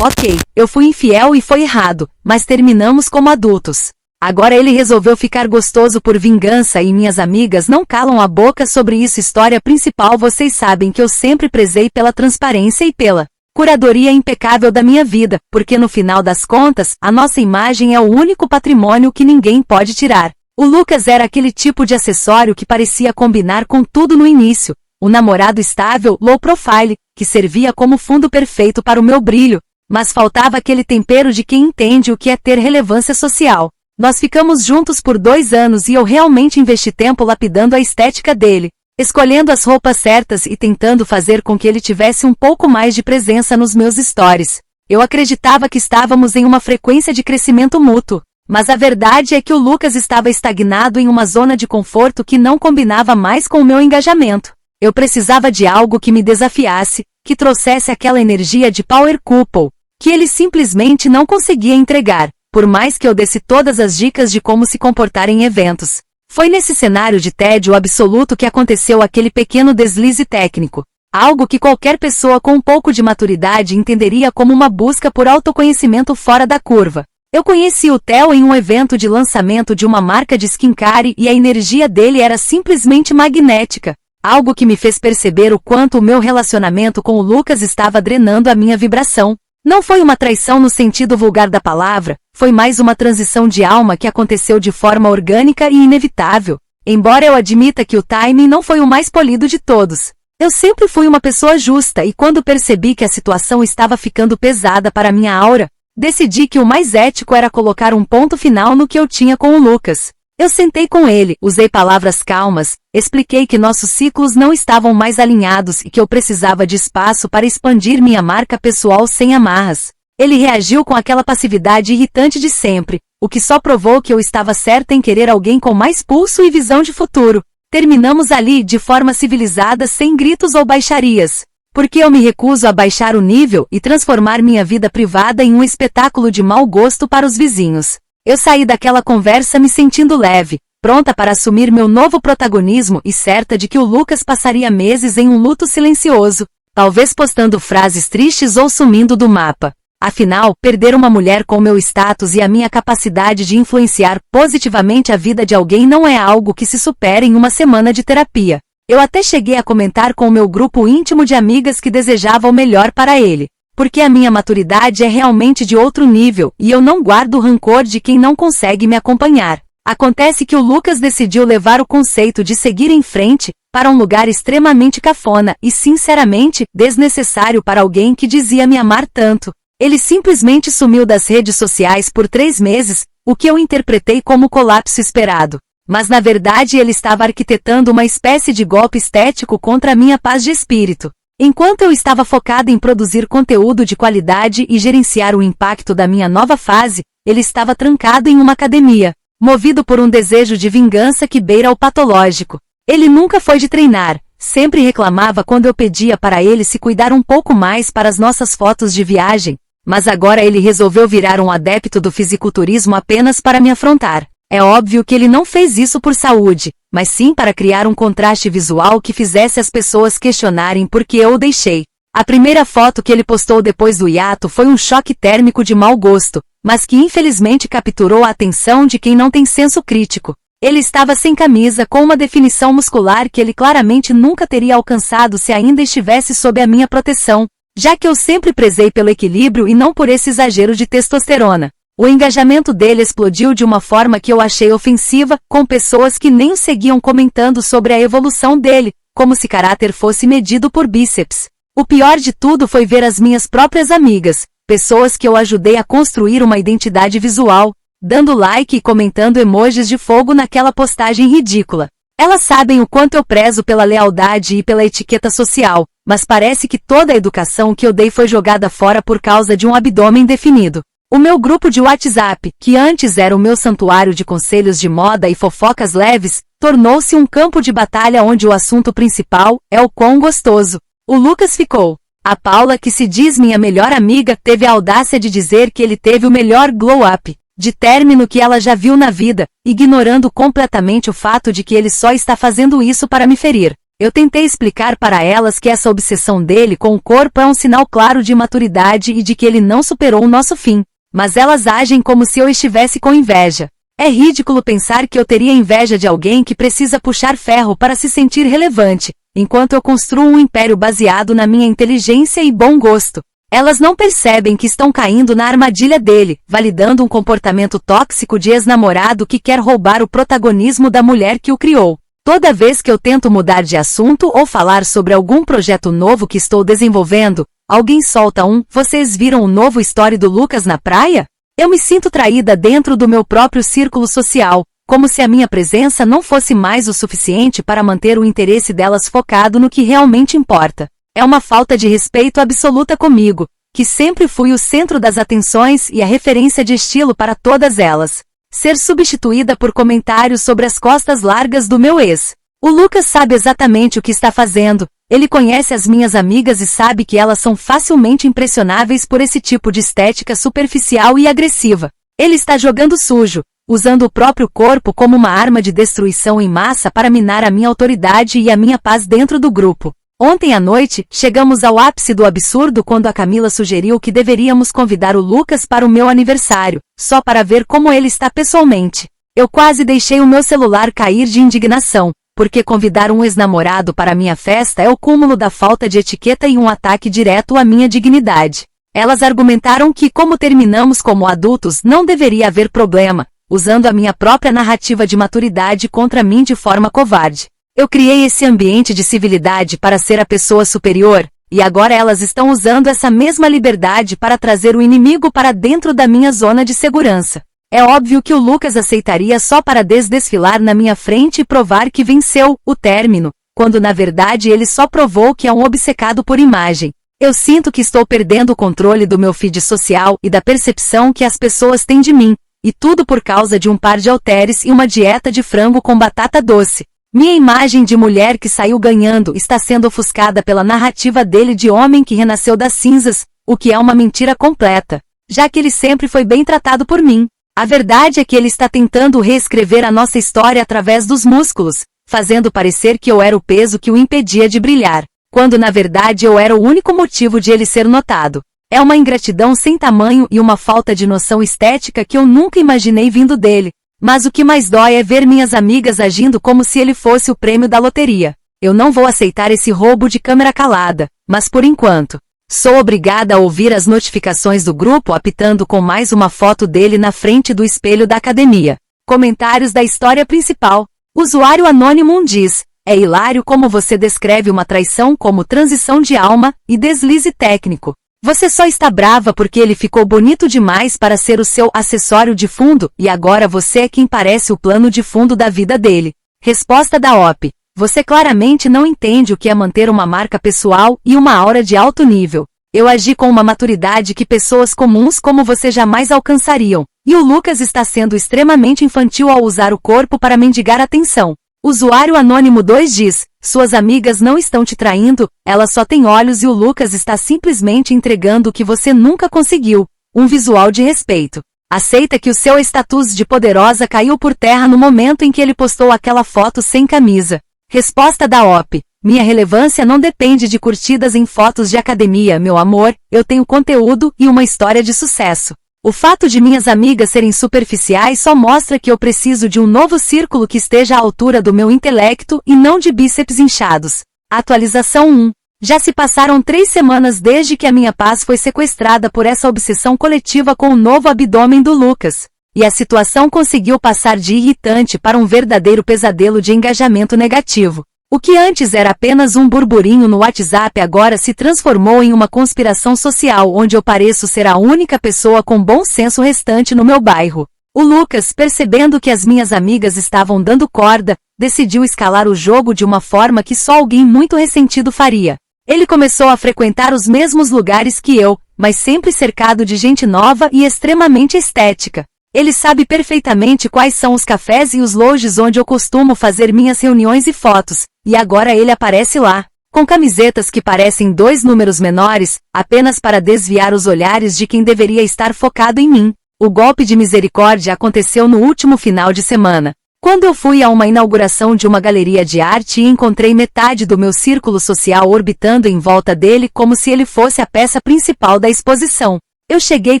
Ok, eu fui infiel e foi errado, mas terminamos como adultos. Agora ele resolveu ficar gostoso por vingança e minhas amigas não calam a boca sobre isso. História principal: vocês sabem que eu sempre prezei pela transparência e pela curadoria impecável da minha vida, porque no final das contas, a nossa imagem é o único patrimônio que ninguém pode tirar. O Lucas era aquele tipo de acessório que parecia combinar com tudo no início. O namorado estável, low profile, que servia como fundo perfeito para o meu brilho, mas faltava aquele tempero de quem entende o que é ter relevância social. Nós ficamos juntos por 2 anos e eu realmente investi tempo lapidando a estética dele, escolhendo as roupas certas e tentando fazer com que ele tivesse um pouco mais de presença nos meus stories. Eu acreditava que estávamos em uma frequência de crescimento mútuo, mas a verdade é que o Lucas estava estagnado em uma zona de conforto que não combinava mais com o meu engajamento. Eu precisava de algo que me desafiasse, que trouxesse aquela energia de power couple, que ele simplesmente não conseguia entregar, por mais que eu desse todas as dicas de como se comportar em eventos. Foi nesse cenário de tédio absoluto que aconteceu aquele pequeno deslize técnico, algo que qualquer pessoa com um pouco de maturidade entenderia como uma busca por autoconhecimento fora da curva. Eu conheci o Theo em um evento de lançamento de uma marca de skincare e a energia dele era simplesmente magnética, algo que me fez perceber o quanto o meu relacionamento com o Lucas estava drenando a minha vibração. Não foi uma traição no sentido vulgar da palavra, foi mais uma transição de alma que aconteceu de forma orgânica e inevitável, embora eu admita que o timing não foi o mais polido de todos. Eu sempre fui uma pessoa justa e quando percebi que a situação estava ficando pesada para minha aura, decidi que o mais ético era colocar um ponto final no que eu tinha com o Lucas. Eu sentei com ele, usei palavras calmas, expliquei que nossos ciclos não estavam mais alinhados e que eu precisava de espaço para expandir minha marca pessoal sem amarras. Ele reagiu com aquela passividade irritante de sempre, o que só provou que eu estava certa em querer alguém com mais pulso e visão de futuro. Terminamos ali de forma civilizada, sem gritos ou baixarias, porque eu me recuso a baixar o nível e transformar minha vida privada em um espetáculo de mau gosto para os vizinhos. Eu saí daquela conversa me sentindo leve, pronta para assumir meu novo protagonismo e certa de que o Lucas passaria meses em um luto silencioso, talvez postando frases tristes ou sumindo do mapa. Afinal, perder uma mulher com meu status e a minha capacidade de influenciar positivamente a vida de alguém não é algo que se supera em uma semana de terapia. Eu até cheguei a comentar com o meu grupo íntimo de amigas que desejava o melhor para ele, porque a minha maturidade é realmente de outro nível e eu não guardo o rancor de quem não consegue me acompanhar. Acontece que o Lucas decidiu levar o conceito de seguir em frente para um lugar extremamente cafona e sinceramente desnecessário para alguém que dizia me amar tanto. Ele simplesmente sumiu das redes sociais por 3 meses, o que eu interpretei como colapso esperado. Mas na verdade ele estava arquitetando uma espécie de golpe estético contra a minha paz de espírito. Enquanto eu estava focada em produzir conteúdo de qualidade e gerenciar o impacto da minha nova fase, ele estava trancado em uma academia, movido por um desejo de vingança que beira o patológico. Ele nunca foi de treinar, sempre reclamava quando eu pedia para ele se cuidar um pouco mais para as nossas fotos de viagem, mas agora ele resolveu virar um adepto do fisiculturismo apenas para me afrontar. É óbvio que ele não fez isso por saúde, mas sim para criar um contraste visual que fizesse as pessoas questionarem por que eu o deixei. A primeira foto que ele postou depois do hiato foi um choque térmico de mau gosto, mas que infelizmente capturou a atenção de quem não tem senso crítico. Ele estava sem camisa com uma definição muscular que ele claramente nunca teria alcançado se ainda estivesse sob a minha proteção, já que eu sempre prezei pelo equilíbrio e não por esse exagero de testosterona. O engajamento dele explodiu de uma forma que eu achei ofensiva, com pessoas que nem o seguiam comentando sobre a evolução dele, como se caráter fosse medido por bíceps. O pior de tudo foi ver as minhas próprias amigas, pessoas que eu ajudei a construir uma identidade visual, dando like e comentando emojis de fogo naquela postagem ridícula. Elas sabem o quanto eu prezo pela lealdade e pela etiqueta social, mas parece que toda a educação que eu dei foi jogada fora por causa de um abdômen definido. O meu grupo de WhatsApp, que antes era o meu santuário de conselhos de moda e fofocas leves, tornou-se um campo de batalha onde o assunto principal é o quão gostoso o Lucas ficou. A Paula, que se diz minha melhor amiga, teve a audácia de dizer que ele teve o melhor glow-up de término que ela já viu na vida, ignorando completamente o fato de que ele só está fazendo isso para me ferir. Eu tentei explicar para elas que essa obsessão dele com o corpo é um sinal claro de imaturidade e de que ele não superou o nosso fim. Mas elas agem como se eu estivesse com inveja. É ridículo pensar que eu teria inveja de alguém que precisa puxar ferro para se sentir relevante, enquanto eu construo um império baseado na minha inteligência e bom gosto. Elas não percebem que estão caindo na armadilha dele, validando um comportamento tóxico de ex-namorado que quer roubar o protagonismo da mulher que o criou. Toda vez que eu tento mudar de assunto ou falar sobre algum projeto novo que estou desenvolvendo, alguém solta "Vocês viram o novo story do Lucas na praia?" Eu me sinto traída dentro do meu próprio círculo social, como se a minha presença não fosse mais o suficiente para manter o interesse delas focado no que realmente importa. É uma falta de respeito absoluta comigo, que sempre fui o centro das atenções e a referência de estilo para todas elas. Ser substituída por comentários sobre as costas largas do meu ex. O Lucas sabe exatamente o que está fazendo, ele conhece as minhas amigas e sabe que elas são facilmente impressionáveis por esse tipo de estética superficial e agressiva. Ele está jogando sujo, usando o próprio corpo como uma arma de destruição em massa para minar a minha autoridade e a minha paz dentro do grupo. Ontem à noite, chegamos ao ápice do absurdo quando a Camila sugeriu que deveríamos convidar o Lucas para o meu aniversário, só para ver como ele está pessoalmente. Eu quase deixei o meu celular cair de indignação, porque convidar um ex-namorado para minha festa é o cúmulo da falta de etiqueta e um ataque direto à minha dignidade. Elas argumentaram que, como terminamos como adultos, não deveria haver problema, usando a minha própria narrativa de maturidade contra mim de forma covarde. Eu criei esse ambiente de civilidade para ser a pessoa superior, e agora elas estão usando essa mesma liberdade para trazer o inimigo para dentro da minha zona de segurança. É óbvio que o Lucas aceitaria só para desfilar na minha frente e provar que venceu o término, quando na verdade ele só provou que é um obcecado por imagem. Eu sinto que estou perdendo o controle do meu feed social e da percepção que as pessoas têm de mim, e tudo por causa de um par de halteres e uma dieta de frango com batata doce. Minha imagem de mulher que saiu ganhando está sendo ofuscada pela narrativa dele de homem que renasceu das cinzas, o que é uma mentira completa, já que ele sempre foi bem tratado por mim. A verdade é que ele está tentando reescrever a nossa história através dos músculos, fazendo parecer que eu era o peso que o impedia de brilhar, quando na verdade eu era o único motivo de ele ser notado. É uma ingratidão sem tamanho e uma falta de noção estética que eu nunca imaginei vindo dele. Mas o que mais dói é ver minhas amigas agindo como se ele fosse o prêmio da loteria. Eu não vou aceitar esse roubo de câmera calada, mas por enquanto, sou obrigada a ouvir as notificações do grupo apitando com mais uma foto dele na frente do espelho da academia. Comentários da história principal. Usuário anônimo diz: é hilário como você descreve uma traição como transição de alma e deslize técnico. Você só está brava porque ele ficou bonito demais para ser o seu acessório de fundo, e agora você é quem parece o plano de fundo da vida dele. Resposta da OP. Você claramente não entende o que é manter uma marca pessoal e uma aura de alto nível. Eu agi com uma maturidade que pessoas comuns como você jamais alcançariam, e o Lucas está sendo extremamente infantil ao usar o corpo para mendigar atenção. Usuário anônimo 2 diz: suas amigas não estão te traindo, elas só têm olhos e o Lucas está simplesmente entregando o que você nunca conseguiu, um visual de respeito. Aceita que o seu status de poderosa caiu por terra no momento em que ele postou aquela foto sem camisa. Resposta da OP. Minha relevância não depende de curtidas em fotos de academia, meu amor, eu tenho conteúdo e uma história de sucesso. O fato de minhas amigas serem superficiais só mostra que eu preciso de um novo círculo que esteja à altura do meu intelecto e não de bíceps inchados. Atualização 1. Já se passaram 3 semanas desde que a minha paz foi sequestrada por essa obsessão coletiva com o novo abdômen do Lucas. E a situação conseguiu passar de irritante para um verdadeiro pesadelo de engajamento negativo. O que antes era apenas um burburinho no WhatsApp agora se transformou em uma conspiração social onde eu pareço ser a única pessoa com bom senso restante no meu bairro. O Lucas, percebendo que as minhas amigas estavam dando corda, decidiu escalar o jogo de uma forma que só alguém muito ressentido faria. Ele começou a frequentar os mesmos lugares que eu, mas sempre cercado de gente nova e extremamente estética. Ele sabe perfeitamente quais são os cafés e os lodges onde eu costumo fazer minhas reuniões e fotos, e agora ele aparece lá, com camisetas que parecem 2 números menores, apenas para desviar os olhares de quem deveria estar focado em mim. O golpe de misericórdia aconteceu no último final de semana. Quando eu fui a uma inauguração de uma galeria de arte e encontrei metade do meu círculo social orbitando em volta dele como se ele fosse a peça principal da exposição. Eu cheguei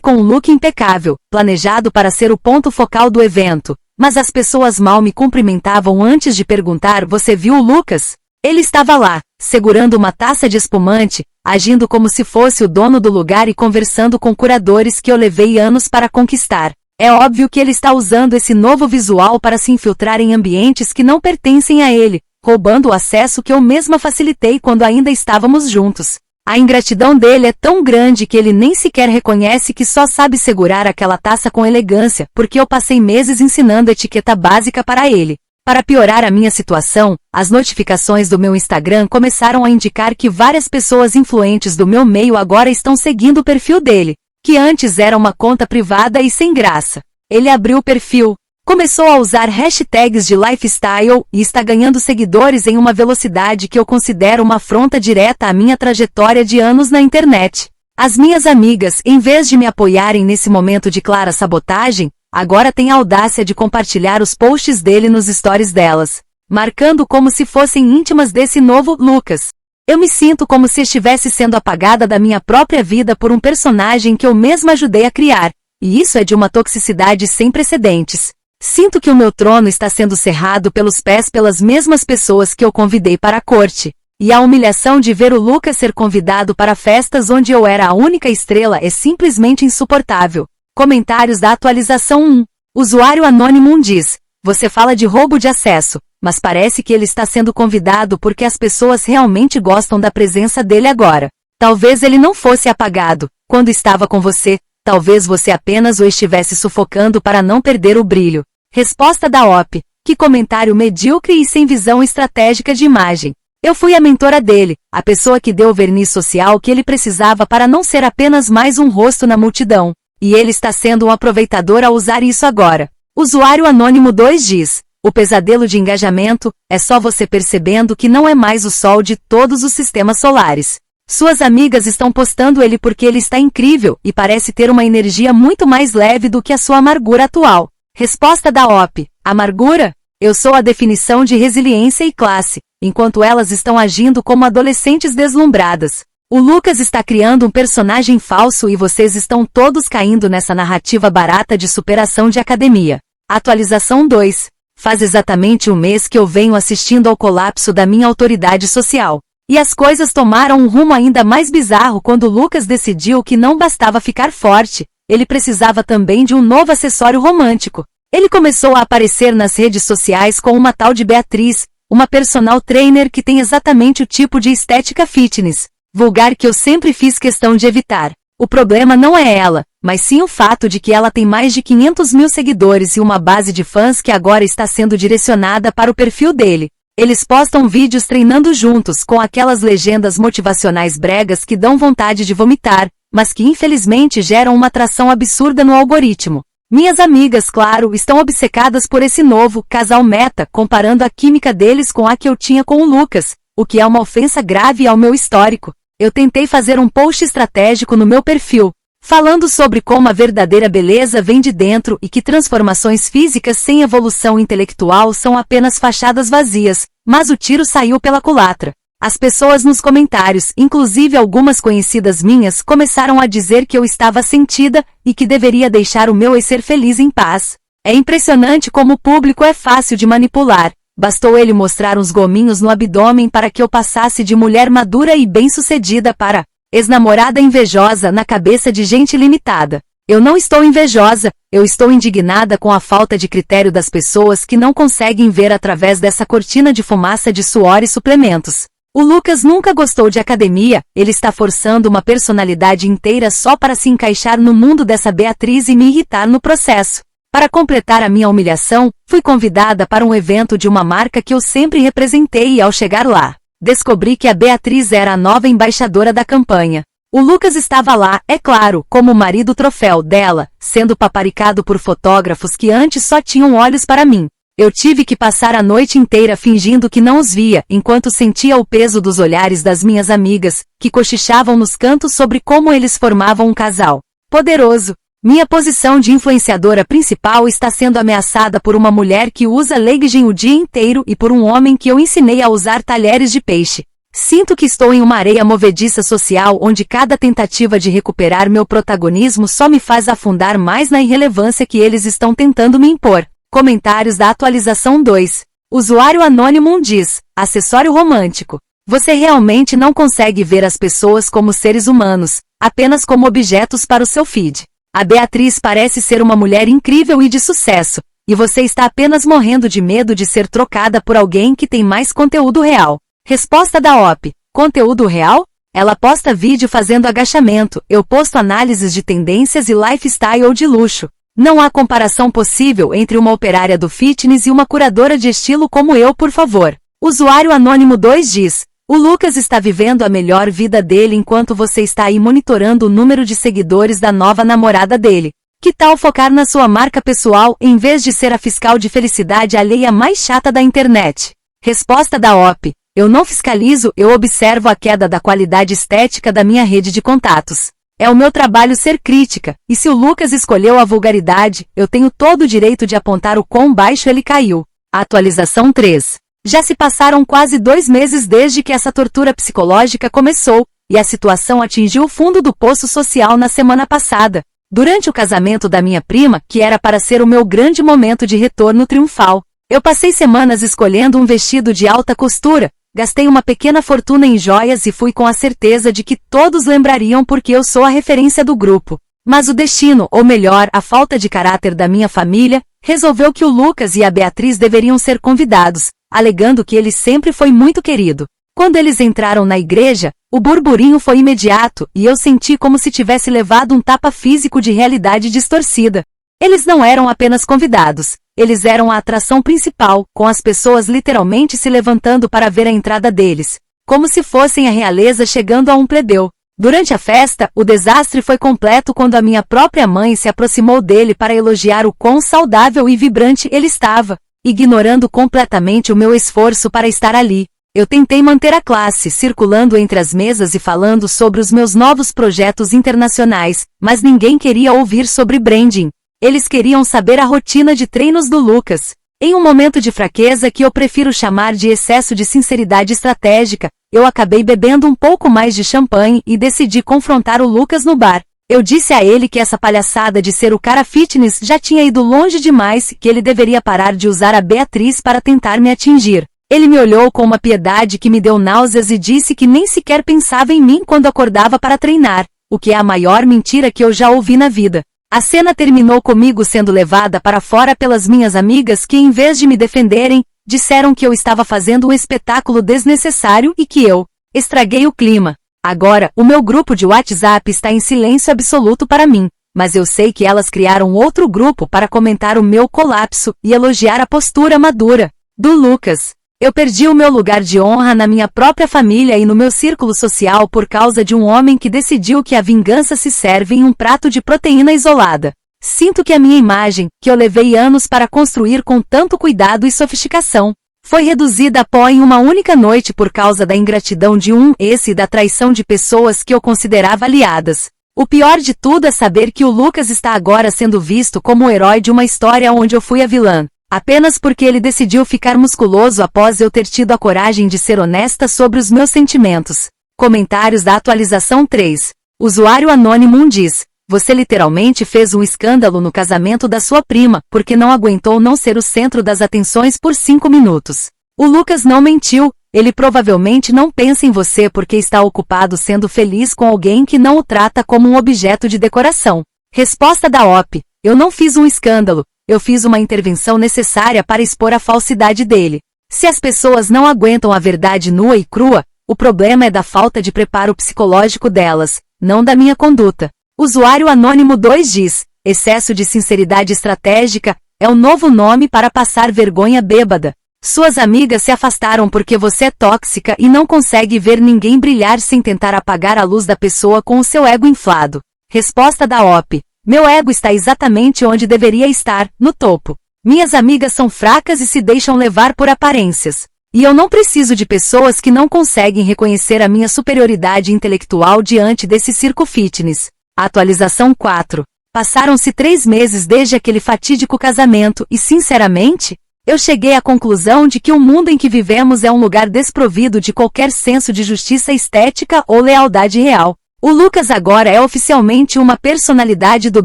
com um look impecável, planejado para ser o ponto focal do evento, mas as pessoas mal me cumprimentavam antes de perguntar: "Você viu o Lucas?" Ele estava lá, segurando uma taça de espumante, agindo como se fosse o dono do lugar e conversando com curadores que eu levei anos para conquistar. É óbvio que ele está usando esse novo visual para se infiltrar em ambientes que não pertencem a ele, roubando o acesso que eu mesma facilitei quando ainda estávamos juntos. A ingratidão dele é tão grande que ele nem sequer reconhece que só sabe segurar aquela taça com elegância, porque eu passei meses ensinando etiqueta básica para ele. Para piorar a minha situação, as notificações do meu Instagram começaram a indicar que várias pessoas influentes do meu meio agora estão seguindo o perfil dele, que antes era uma conta privada e sem graça. Ele abriu o perfil, começou a usar hashtags de lifestyle e está ganhando seguidores em uma velocidade que eu considero uma afronta direta à minha trajetória de anos na internet. As minhas amigas, em vez de me apoiarem nesse momento de clara sabotagem, agora têm a audácia de compartilhar os posts dele nos stories delas, marcando como se fossem íntimas desse novo Lucas. Eu me sinto como se estivesse sendo apagada da minha própria vida por um personagem que eu mesma ajudei a criar, e isso é de uma toxicidade sem precedentes. Sinto que o meu trono está sendo cerrado pelos pés pelas mesmas pessoas que eu convidei para a corte, e a humilhação de ver o Lucas ser convidado para festas onde eu era a única estrela é simplesmente insuportável. Comentários da atualização 1. Usuário anônimo diz: "Você fala de roubo de acesso, mas parece que ele está sendo convidado porque as pessoas realmente gostam da presença dele agora. Talvez ele não fosse apagado quando estava com você, talvez você apenas o estivesse sufocando para não perder o brilho." Resposta da OP: "Que comentário medíocre e sem visão estratégica de imagem. Eu fui a mentora dele, a pessoa que deu o verniz social que ele precisava para não ser apenas mais um rosto na multidão. E ele está sendo um aproveitador ao usar isso agora." Usuário anônimo 2 diz: "O pesadelo de engajamento é só você percebendo que não é mais o sol de todos os sistemas solares. Suas amigas estão postando ele porque ele está incrível e parece ter uma energia muito mais leve do que a sua amargura atual." Resposta da OP: "Amargura? Eu sou a definição de resiliência e classe, enquanto elas estão agindo como adolescentes deslumbradas. O Lucas está criando um personagem falso e vocês estão todos caindo nessa narrativa barata de superação de academia." Atualização 2. Faz exatamente um mês que eu venho assistindo ao colapso da minha autoridade social. E as coisas tomaram um rumo ainda mais bizarro quando Lucas decidiu que não bastava ficar forte, ele precisava também de um novo acessório romântico. Ele começou a aparecer nas redes sociais com uma tal de Beatriz, uma personal trainer que tem exatamente o tipo de estética fitness vulgar que eu sempre fiz questão de evitar. O problema não é ela, mas sim o fato de que ela tem mais de 500 mil seguidores e uma base de fãs que agora está sendo direcionada para o perfil dele. Eles postam vídeos treinando juntos com aquelas legendas motivacionais bregas que dão vontade de vomitar, mas que infelizmente geram uma atração absurda no algoritmo. Minhas amigas, claro, estão obcecadas por esse novo casal meta, comparando a química deles com a que eu tinha com o Lucas, o que é uma ofensa grave ao meu histórico. Eu tentei fazer um post estratégico no meu perfil, falando sobre como a verdadeira beleza vem de dentro e que transformações físicas sem evolução intelectual são apenas fachadas vazias, mas o tiro saiu pela culatra. As pessoas nos comentários, inclusive algumas conhecidas minhas, começaram a dizer que eu estava sentida e que deveria deixar o meu ex ser feliz em paz. É impressionante como o público é fácil de manipular. Bastou ele mostrar uns gominhos no abdômen para que eu passasse de mulher madura e bem-sucedida para ex-namorada invejosa na cabeça de gente limitada. Eu não estou invejosa, eu estou indignada com a falta de critério das pessoas que não conseguem ver através dessa cortina de fumaça de suor e suplementos. O Lucas nunca gostou de academia, ele está forçando uma personalidade inteira só para se encaixar no mundo dessa Beatriz e me irritar no processo. Para completar a minha humilhação, fui convidada para um evento de uma marca que eu sempre representei e ao chegar lá, descobri que a Beatriz era a nova embaixadora da campanha. O Lucas estava lá, é claro, como o marido troféu dela, sendo paparicado por fotógrafos que antes só tinham olhos para mim. Eu tive que passar a noite inteira fingindo que não os via, enquanto sentia o peso dos olhares das minhas amigas, que cochichavam nos cantos sobre como eles formavam um casal poderoso. Minha posição de influenciadora principal está sendo ameaçada por uma mulher que usa legging o dia inteiro e por um homem que eu ensinei a usar talheres de peixe. Sinto que estou em uma areia movediça social onde cada tentativa de recuperar meu protagonismo só me faz afundar mais na irrelevância que eles estão tentando me impor. Comentários da atualização 2. Usuário anônimo diz: acessório romântico. Você realmente não consegue ver as pessoas como seres humanos, apenas como objetos para o seu feed. A Beatriz parece ser uma mulher incrível e de sucesso, e você está apenas morrendo de medo de ser trocada por alguém que tem mais conteúdo real. Resposta da OP. Conteúdo real? Ela posta vídeo fazendo agachamento, eu posto análises de tendências e lifestyle de luxo. Não há comparação possível entre uma operária do fitness e uma curadora de estilo como eu, por favor. Usuário anônimo 2 diz: o Lucas está vivendo a melhor vida dele enquanto você está aí monitorando o número de seguidores da nova namorada dele. Que tal focar na sua marca pessoal em vez de ser a fiscal de felicidade alheia mais chata da internet? Resposta da OP. Eu não fiscalizo, eu observo a queda da qualidade estética da minha rede de contatos. É o meu trabalho ser crítica, e se o Lucas escolheu a vulgaridade, eu tenho todo o direito de apontar o quão baixo ele caiu. Atualização 3. Já se passaram quase 2 meses desde que essa tortura psicológica começou, e a situação atingiu o fundo do poço social na semana passada, durante o casamento da minha prima, que era para ser o meu grande momento de retorno triunfal. Eu passei semanas escolhendo um vestido de alta costura, gastei uma pequena fortuna em joias e fui com a certeza de que todos lembrariam porque eu sou a referência do grupo. Mas o destino, ou melhor, a falta de caráter da minha família, resolveu que o Lucas e a Beatriz deveriam ser convidados, alegando que ele sempre foi muito querido. Quando eles entraram na igreja, o burburinho foi imediato e eu senti como se tivesse levado um tapa físico de realidade distorcida. Eles não eram apenas convidados, eles eram a atração principal, com as pessoas literalmente se levantando para ver a entrada deles, como se fossem a realeza chegando a um plebeu. Durante a festa, o desastre foi completo quando a minha própria mãe se aproximou dele para elogiar o quão saudável e vibrante ele estava, ignorando completamente o meu esforço para estar ali. Eu tentei manter a classe, circulando entre as mesas e falando sobre os meus novos projetos internacionais, mas ninguém queria ouvir sobre branding. Eles queriam saber a rotina de treinos do Lucas. Em um momento de fraqueza que eu prefiro chamar de excesso de sinceridade estratégica, eu acabei bebendo um pouco mais de champanhe e decidi confrontar o Lucas no bar. Eu disse a ele que essa palhaçada de ser o cara fitness já tinha ido longe demais, que ele deveria parar de usar a Beatriz para tentar me atingir. Ele me olhou com uma piedade que me deu náuseas e disse que nem sequer pensava em mim quando acordava para treinar, o que é a maior mentira que eu já ouvi na vida. A cena terminou comigo sendo levada para fora pelas minhas amigas que, em vez de me defenderem, disseram que eu estava fazendo um espetáculo desnecessário e que eu estraguei o clima. Agora, o meu grupo de WhatsApp está em silêncio absoluto para mim, mas eu sei que elas criaram outro grupo para comentar o meu colapso e elogiar a postura madura do Lucas. Eu perdi o meu lugar de honra na minha própria família e no meu círculo social por causa de um homem que decidiu que a vingança se serve em um prato de proteína isolada. Sinto que a minha imagem, que eu levei anos para construir com tanto cuidado e sofisticação, foi reduzida a pó em uma única noite por causa da ingratidão de um ex e da traição de pessoas que eu considerava aliadas. O pior de tudo é saber que o Lucas está agora sendo visto como o herói de uma história onde eu fui a vilã. Apenas porque ele decidiu ficar musculoso após eu ter tido a coragem de ser honesta sobre os meus sentimentos. Comentários da atualização 3. Usuário anônimo diz: você literalmente fez um escândalo no casamento da sua prima, porque não aguentou não ser o centro das atenções por 5 minutos. O Lucas não mentiu, ele provavelmente não pensa em você porque está ocupado sendo feliz com alguém que não o trata como um objeto de decoração. Resposta da OP: eu não fiz um escândalo. Eu fiz uma intervenção necessária para expor a falsidade dele. Se as pessoas não aguentam a verdade nua e crua, o problema é da falta de preparo psicológico delas, não da minha conduta. Usuário anônimo 2 diz: excesso de sinceridade estratégica é o novo nome para passar vergonha bêbada. Suas amigas se afastaram porque você é tóxica e não consegue ver ninguém brilhar sem tentar apagar a luz da pessoa com o seu ego inflado. Resposta da OP: meu ego está exatamente onde deveria estar, no topo. Minhas amigas são fracas e se deixam levar por aparências. E eu não preciso de pessoas que não conseguem reconhecer a minha superioridade intelectual diante desse circo fitness. Atualização 4. Passaram-se 3 meses desde aquele fatídico casamento e, sinceramente, eu cheguei à conclusão de que o mundo em que vivemos é um lugar desprovido de qualquer senso de justiça estética ou lealdade real. O Lucas agora é oficialmente uma personalidade do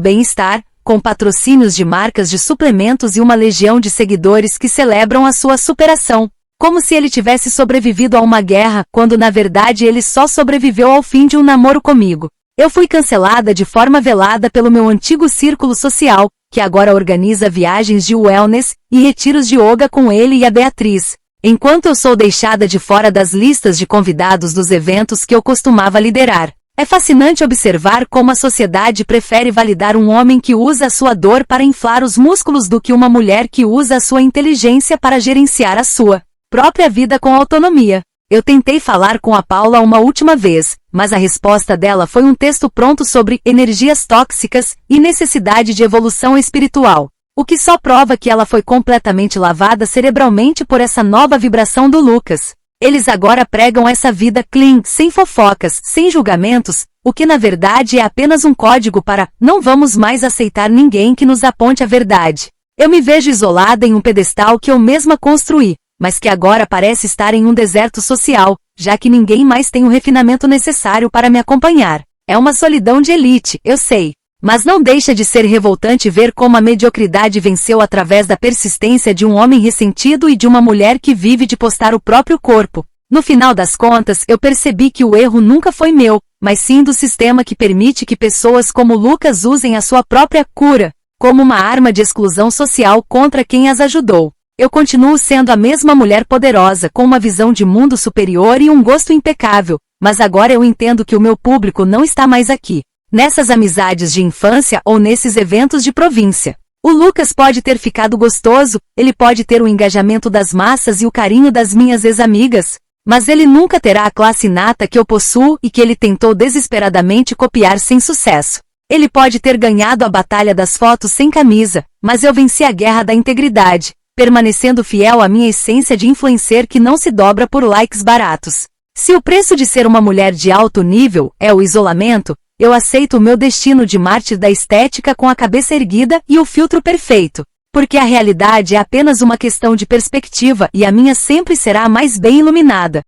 bem-estar, com patrocínios de marcas de suplementos e uma legião de seguidores que celebram a sua superação, como se ele tivesse sobrevivido a uma guerra, quando na verdade ele só sobreviveu ao fim de um namoro comigo. Eu fui cancelada de forma velada pelo meu antigo círculo social, que agora organiza viagens de wellness e retiros de yoga com ele e a Beatriz, enquanto eu sou deixada de fora das listas de convidados dos eventos que eu costumava liderar. É fascinante observar como a sociedade prefere validar um homem que usa a sua dor para inflar os músculos do que uma mulher que usa a sua inteligência para gerenciar a sua própria vida com autonomia. Eu tentei falar com a Paula uma última vez, mas a resposta dela foi um texto pronto sobre energias tóxicas e necessidade de evolução espiritual, o que só prova que ela foi completamente lavada cerebralmente por essa nova vibração do Lucas. Eles agora pregam essa vida clean, sem fofocas, sem julgamentos, o que na verdade é apenas um código para não vamos mais aceitar ninguém que nos aponte a verdade. Eu me vejo isolada em um pedestal que eu mesma construí, mas que agora parece estar em um deserto social, já que ninguém mais tem o refinamento necessário para me acompanhar. É uma solidão de elite, eu sei. Mas não deixa de ser revoltante ver como a mediocridade venceu através da persistência de um homem ressentido e de uma mulher que vive de postar o próprio corpo. No final das contas, eu percebi que o erro nunca foi meu, mas sim do sistema que permite que pessoas como Lucas usem a sua própria cura como uma arma de exclusão social contra quem as ajudou. Eu continuo sendo a mesma mulher poderosa com uma visão de mundo superior e um gosto impecável, mas agora eu entendo que o meu público não está mais aqui, nessas amizades de infância ou nesses eventos de província. O Lucas pode ter ficado gostoso, ele pode ter o engajamento das massas e o carinho das minhas ex-amigas, mas ele nunca terá a classe inata que eu possuo e que ele tentou desesperadamente copiar sem sucesso. Ele pode ter ganhado a batalha das fotos sem camisa, mas eu venci a guerra da integridade, permanecendo fiel à minha essência de influencer que não se dobra por likes baratos. Se o preço de ser uma mulher de alto nível é o isolamento, eu aceito o meu destino de mártir da estética com a cabeça erguida e o filtro perfeito, porque a realidade é apenas uma questão de perspectiva e a minha sempre será mais bem iluminada.